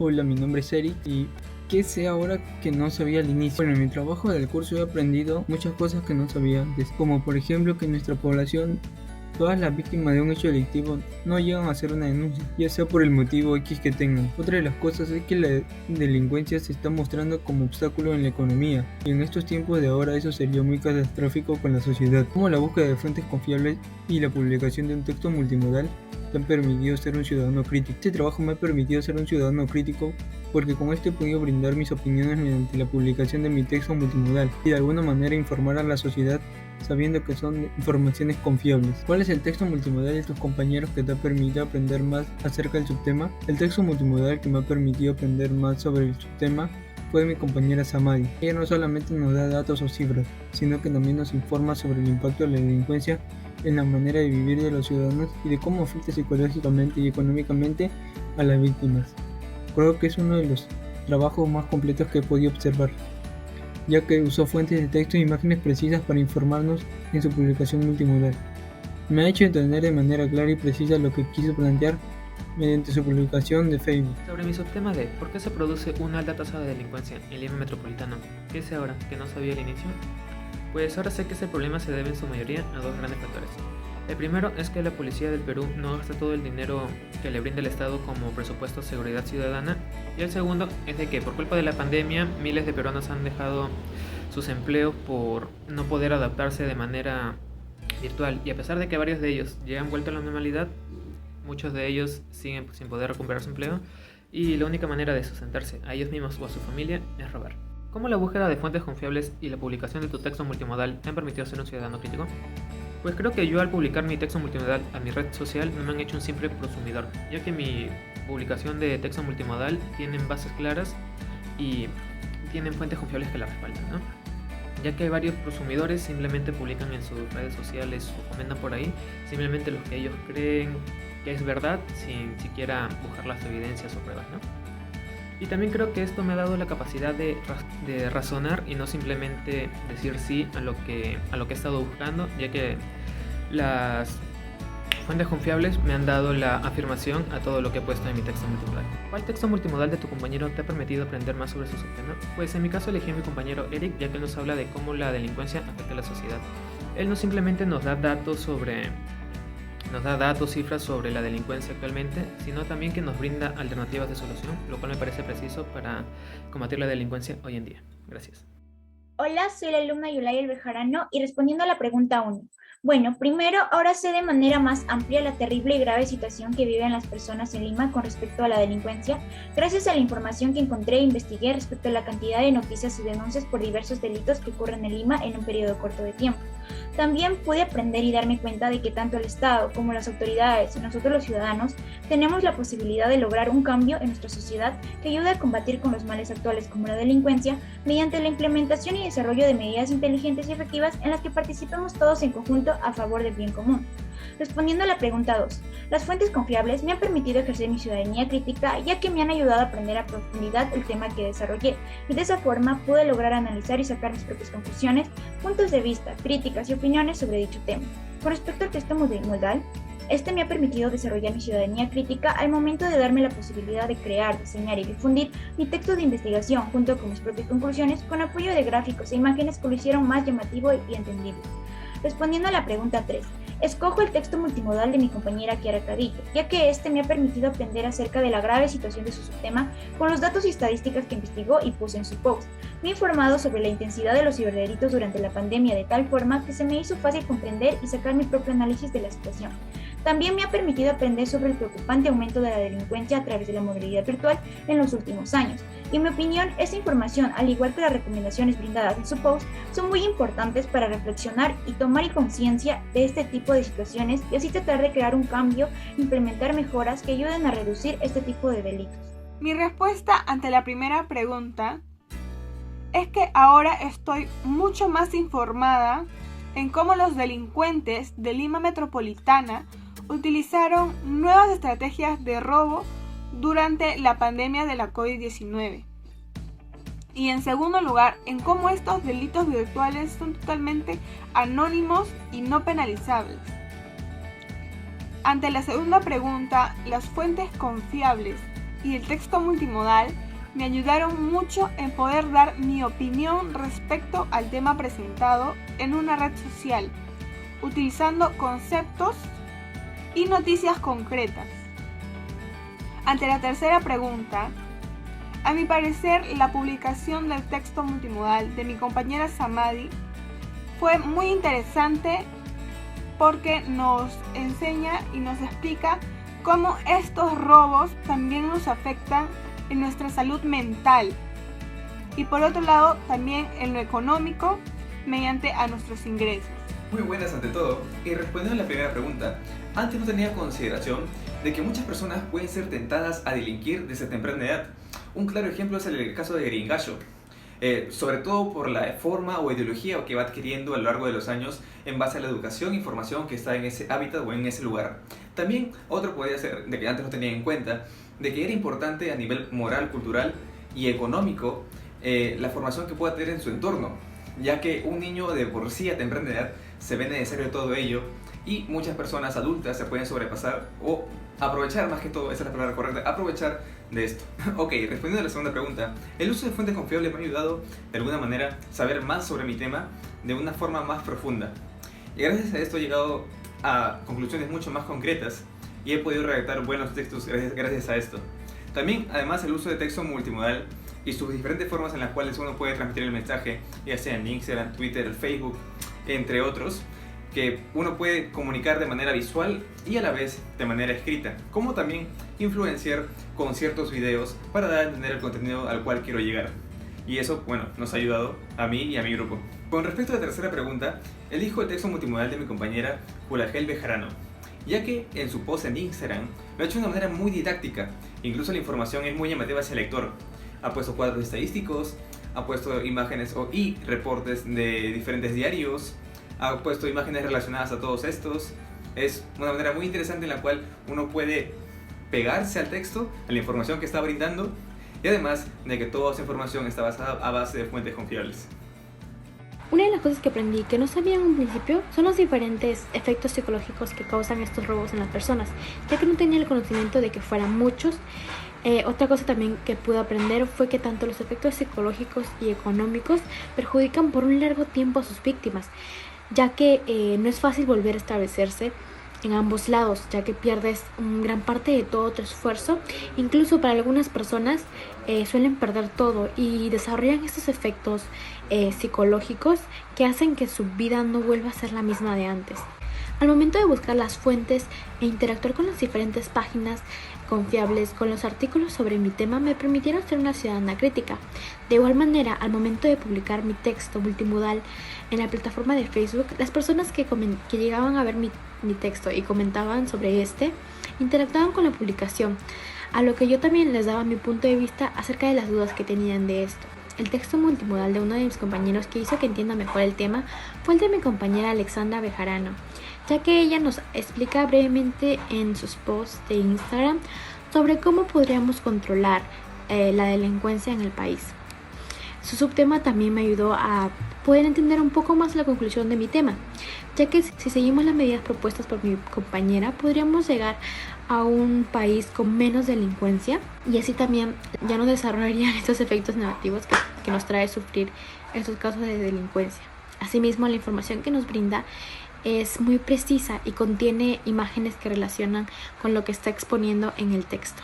Hola, mi nombre es Eric y ¿qué sé ahora que no sabía al inicio? Bueno, en mi trabajo del curso he aprendido muchas cosas que no sabía antes, como por ejemplo que en nuestra población todas las víctimas de un hecho delictivo no llegan a hacer una denuncia, ya sea por el motivo X que tengan. Otra de las cosas es que la delincuencia se está mostrando como obstáculo en la economía, y en estos tiempos de ahora eso sería muy catastrófico con la sociedad. Como la búsqueda de fuentes confiables y la publicación de un texto multimodal te han permitido ser un ciudadano crítico. Este trabajo me ha permitido ser un ciudadano crítico porque con esto he podido brindar mis opiniones mediante la publicación de mi texto multimodal y de alguna manera informar a la sociedad sabiendo que son informaciones confiables. ¿Cuál es el texto multimodal de tus compañeros que te ha permitido aprender más acerca del subtema? El texto multimodal que me ha permitido aprender más sobre el subtema fue mi compañera Samadi. Ella no solamente nos da datos o cifras, sino que también nos informa sobre el impacto de la delincuencia en la manera de vivir de los ciudadanos y de cómo afecta psicológicamente y económicamente a las víctimas. Creo que es uno de los trabajos más completos que he podido observar, ya que usó fuentes de texto e imágenes precisas para informarnos en su publicación multimodal. Me ha hecho entender de manera clara y precisa lo que quiso plantear mediante su publicación de Facebook. Sobre mi subtema de ¿por qué se produce una alta tasa de delincuencia en Lima Metropolitano? ¿Qué sé ahora que no sabía al inicio? Pues ahora sé que ese problema se debe en su mayoría a dos grandes factores. El primero es que la policía del Perú no gasta todo el dinero que le brinda el Estado como presupuesto de seguridad ciudadana, y el segundo es de que por culpa de la pandemia miles de peruanos han dejado sus empleos por no poder adaptarse de manera virtual, y a pesar de que varios de ellos ya han vuelto a la normalidad, muchos de ellos siguen sin poder recuperar su empleo y la única manera de sustentarse a ellos mismos o a su familia es robar. ¿Cómo la búsqueda de fuentes confiables y la publicación de tu texto multimodal te han permitido ser un ciudadano crítico? Pues creo que yo al publicar mi texto multimodal a mi red social no me han hecho un simple prosumidor, ya que mi publicación de texto multimodal tienen bases claras y tienen fuentes confiables que la respaldan, ¿no? Ya que hay varios prosumidores simplemente publican en sus redes sociales o comentan por ahí simplemente lo que ellos creen que es verdad sin siquiera buscar las evidencias o pruebas, ¿no? Y también creo que esto me ha dado la capacidad de razonar y no simplemente decir sí a lo que he estado buscando, ya que las fuentes confiables me han dado la afirmación a todo lo que he puesto en mi texto multimodal. ¿Cuál texto multimodal de tu compañero te ha permitido aprender más sobre su subtema? Pues en mi caso elegí a mi compañero Eric, ya que él nos habla de cómo la delincuencia afecta a la sociedad. Él no simplemente nos da datos, cifras sobre la delincuencia actualmente, sino también que nos brinda alternativas de solución, lo cual me parece preciso para combatir la delincuencia hoy en día. Gracias. Hola, soy la alumna Yulay Bejarano y respondiendo a la pregunta 1. Bueno, primero, ahora sé de manera más amplia la terrible y grave situación que viven las personas en Lima con respecto a la delincuencia, gracias a la información que encontré e investigué respecto a la cantidad de noticias y denuncias por diversos delitos que ocurren en Lima en un periodo corto de tiempo. También pude aprender y darme cuenta de que tanto el Estado como las autoridades y nosotros los ciudadanos tenemos la posibilidad de lograr un cambio en nuestra sociedad que ayude a combatir con los males actuales como la delincuencia mediante la implementación y desarrollo de medidas inteligentes y efectivas en las que participemos todos en conjunto a favor del bien común. Respondiendo a la pregunta 2, las fuentes confiables me han permitido ejercer mi ciudadanía crítica ya que me han ayudado a aprender a profundidad el tema que desarrollé y de esa forma pude lograr analizar y sacar mis propias conclusiones, puntos de vista, críticas y opiniones sobre dicho tema. Con respecto al texto multimodal, este me ha permitido desarrollar mi ciudadanía crítica al momento de darme la posibilidad de crear, diseñar y difundir mi texto de investigación junto con mis propias conclusiones con apoyo de gráficos e imágenes que lo hicieron más llamativo y entendible. Respondiendo a la pregunta 3, escojo el texto multimodal de mi compañera Kiara Cadillo, ya que este me ha permitido aprender acerca de la grave situación de su subtema con los datos y estadísticas que investigó y puso en su post. Me he informado sobre la intensidad de los ciberdelitos durante la pandemia de tal forma que se me hizo fácil comprender y sacar mi propio análisis de la situación. También me ha permitido aprender sobre el preocupante aumento de la delincuencia a través de la modalidad virtual en los últimos años. Y en mi opinión, esta información, al igual que las recomendaciones brindadas en su post, son muy importantes para reflexionar y tomar conciencia de este tipo de situaciones y así tratar de crear un cambio e implementar mejoras que ayuden a reducir este tipo de delitos. Mi respuesta ante la primera pregunta es que ahora estoy mucho más informada en cómo los delincuentes de Lima Metropolitana utilizaron nuevas estrategias de robo durante la pandemia de la COVID-19. Y en segundo lugar, en cómo estos delitos virtuales son totalmente anónimos y no penalizables. Ante la segunda pregunta, las fuentes confiables y el texto multimodal me ayudaron mucho en poder dar mi opinión respecto al tema presentado en una red social, utilizando conceptos y noticias concretas. Ante la tercera pregunta, a mi parecer la publicación del texto multimodal de mi compañera Samadi fue muy interesante porque nos enseña y nos explica cómo estos robos también nos afectan en nuestra salud mental y por otro lado también en lo económico mediante a nuestros ingresos. Muy buenas ante todo, y respondiendo a la primera pregunta, antes no tenía consideración de que muchas personas pueden ser tentadas a delinquir desde temprana edad. Un claro ejemplo es el caso de Gringallo, sobre todo por la forma o ideología que va adquiriendo a lo largo de los años en base a la educación e información que está en ese hábitat o en ese lugar. También otro podría ser, de que antes no tenía en cuenta, de que era importante a nivel moral, cultural y económico la formación que pueda tener en su entorno, ya que un niño de por sí a temprana edad se ve necesario todo ello y muchas personas adultas se pueden sobrepasar o aprovechar, más que todo, esa es la palabra correcta, aprovechar de esto. Ok, respondiendo a la segunda pregunta, el uso de fuentes confiables me ha ayudado de alguna manera a saber más sobre mi tema de una forma más profunda. Y gracias a esto he llegado a conclusiones mucho más concretas y he podido redactar buenos textos gracias a esto. También, además, el uso de texto multimodal y sus diferentes formas en las cuales uno puede transmitir el mensaje, ya sea en Instagram, Twitter, Facebook, entre otros, que uno puede comunicar de manera visual y a la vez de manera escrita, como también influenciar con ciertos videos para dar a entender el contenido al cual quiero llegar. Y eso, bueno, nos ha ayudado a mí y a mi grupo. Con respecto a la tercera pregunta, elijo el texto multimodal de mi compañera Julagel Bejarano, ya que en su post en Instagram lo ha hecho de una manera muy didáctica, incluso la información es muy llamativa hacia el lector. Ha puesto cuadros estadísticos, ha puesto imágenes y reportes de diferentes diarios, ha puesto imágenes relacionadas a todos estos. Es una manera muy interesante en la cual uno puede pegarse al texto, a la información que está brindando, y además de que toda esa información está basada a base de fuentes confiables. Una de las cosas que aprendí que no sabía en un principio son los diferentes efectos psicológicos que causan estos robos en las personas, ya que no tenía el conocimiento de que fueran muchos. Otra cosa también que pude aprender fue que tanto los efectos psicológicos y económicos perjudican por un largo tiempo a sus víctimas, ya que no es fácil volver a establecerse en ambos lados, ya que pierdes gran parte de todo tu esfuerzo. Incluso para algunas personas suelen perder todo y desarrollan estos efectos psicológicos que hacen que su vida no vuelva a ser la misma de antes. Al momento de buscar las fuentes e interactuar con las diferentes páginas confiables con los artículos sobre mi tema me permitieron ser una ciudadana crítica. De igual manera, al momento de publicar mi texto multimodal en la plataforma de Facebook, las personas que llegaban a ver mi texto y comentaban sobre interactuaban con la publicación, a lo que yo también les daba mi punto de vista acerca de las dudas que tenían de esto. El texto multimodal de uno de mis compañeros que hizo que entienda mejor el tema fue el de mi compañera Alexandra Bejarano, ya que ella nos explica brevemente en sus posts de Instagram sobre cómo podríamos controlar la delincuencia en el país. Su subtema también me ayudó a poder entender un poco más la conclusión de mi tema, ya que si seguimos las medidas propuestas por mi compañera podríamos llegar a un país con menos delincuencia y así también ya no desarrollarían estos efectos negativos que nos trae sufrir estos casos de delincuencia. Asimismo, la información que nos brinda es muy precisa y contiene imágenes que relacionan con lo que está exponiendo en el texto.